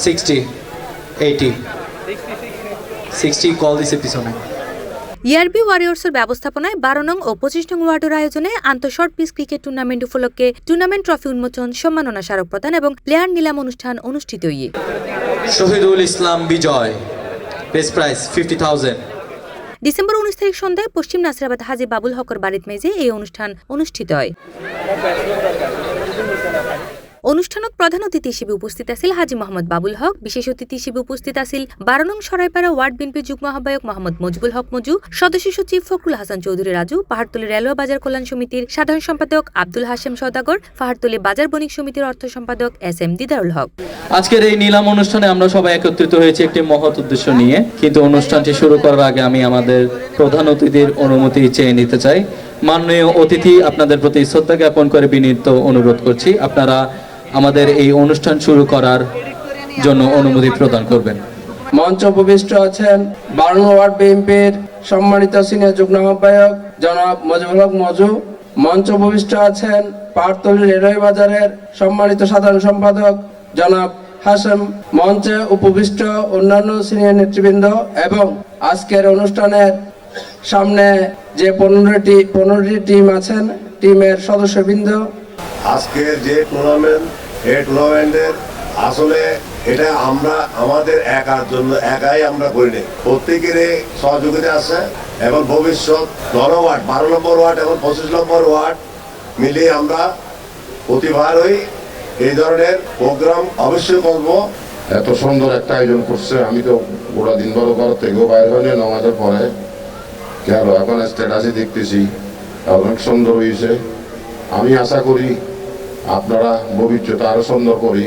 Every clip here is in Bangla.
60, 80, 60 কল দিছে পিছনে। ইয়ারবি ওয়ারিয়র্সের ব্যবস্থাপনায় 12 নং ও 25 নং ওয়ার্ডের আয়োজনে আন্তঃশর্ট পিচ ক্রিকেট টুর্নামেন্ট উপলক্ষে টুর্নামেন্ট ট্রফি উন্মোচন, সম্মাননা স্মারক প্রদান এবং প্লেয়ার নিলাম অনুষ্ঠান অনুষ্ঠিত হয়ে শহীদুল ইসলাম বিজয়, বেস্ট প্রাইজ 50,000। ডিসেম্বর 19 তারিখ সন্ধ্যায় পশ্চিম নাসিরাবাদ হাজী বাবুল হকর বাড়ির মেজে এই অনুষ্ঠান অনুষ্ঠিত হয়। অনুষ্ঠানত প্রধান অতিথি হিসেবে উপস্থিত আছিল হাজী মোহাম্মদ বাবুল হক। বিশেষ অতিথি হিসেবে উপস্থিত আছিল 12 নং সরাইপাড়া ওয়ার্ড বিএনপি যুগ্ম আহ্বায়ক মোহাম্মদ মজবুল হক মজু, সদস্য সচিব ফখরুল হাসান চৌধুরী রাজু, পাহাড়তলী রেলওয়ে বাজার কল্যাণ সমিতির সাধারণ সম্পাদক আব্দুল হাশেম সওদাগর, পাহাড়তলী বাজার বণিক সমিতির অর্থ সম্পাদক SM দিদারুল হক। আজকের এই নিলাম অনুষ্ঠানে আমরা সবাই একত্রিত হয়েছি একটি মহৎ উদ্দেশ্য নিয়ে, কিন্তু অনুষ্ঠানটি শুরু করার আগে আমি আমাদের প্রধান অতিথির অনুমতি চেয়ে নিতে চাই। মাননীয় অতিথি, আপনাদের প্রতি শ্রদ্ধা জ্ঞাপন করে বিনীত অনুরোধ করছি আপনারা আমাদের এই অনুষ্ঠান শুরু করার জন্য অনুমতি প্রদান করবেন। মঞ্চ উপবিষ্ট আছেন 12 নং ওয়ার্ড বিএনপির সম্মানিত সিনিয়র যুগ্ম আহ্বায়ক জনাব মজবুল হক মজু। মঞ্চ উপবিষ্ট আছেন পাহাড়তলী রেলওয়ে বাজারের সম্মানিত সাধারণ সম্পাদক জনাব হাশেম। মঞ্চে উপবিষ্ট অন্যান্য সিনিয়র নেতৃবৃন্দ এবং আজকের অনুষ্ঠানের সামনে যে 15টি টিম আছেন, টিমের সদস্যবৃন্দ। আজকের যে টুর্নামেন্ট, এই টুর্নামেন্টের আসলে এটা আমরা আমাদের একাই আমরা করিনি, প্রত্যেকের সহযোগিতা আছে এবং ভবিষ্যৎ 12 ওয়ার্ড, 12 নম্বর ওয়ার্ড এবং 25 নম্বর ওয়ার্ড মিলিয়ে আমরা প্রতিবারই এই ধরনের প্রোগ্রাম অবশ্যই করব। এত সুন্দর একটা আয়োজন করছে, আমি তো গোটা দিন বড় ঘর থেকেও বাইরে হয়নি, নামাজের পরে গেল, এখন স্ট্যাটাসে দেখতেছি অনেক সুন্দর হয়েছে। আমি আশা করি আপনারা ভবিষ্যতে আরো সুন্দর করি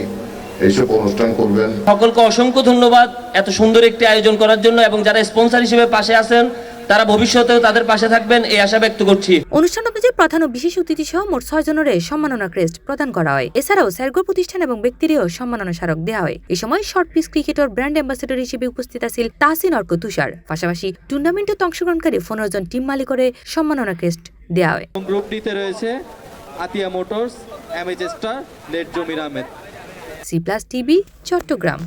এইসব অনুষ্ঠান করবেন। সকলকে অসংখ্য ধন্যবাদ এত সুন্দর একটি আয়োজন করার জন্য, এবং যারা স্পন্সর হিসেবে পাশে আছেন তারা ভবিষ্যতেও তাদের পাশে থাকবেন এই আশা ব্যক্ত করছি। অনুষ্ঠান অনুযায়ী প্রধান ও বিশেষ অতিথি সহ মোট 6 জনের সম্মাননা ক্রেস্ট প্রদান করা হয়। এছাড়াও স্যারগো প্রতিষ্ঠান এবং ব্যক্তিরও সম্মাননা স্মারক দেওয়া হয়। এই সময় শর্ট পিচ ক্রিকেটের ব্র্যান্ড অ্যাম্বাসেডর হিসেবে উপস্থিত আছিল তাহসিন অর্ক তুষার। পাশাপাশি টুর্নামেন্টে অংশগ্রহণকারী 15 জন টিম মালিকরে সম্মাননা ক্রেস্ট দেওয়া হয়। গ্রুপ ডিতে রয়েছে আতিয়া মোটরস, এমএচ স্টার, লেট জমির আহমেদ। C+ TV, Chittagong.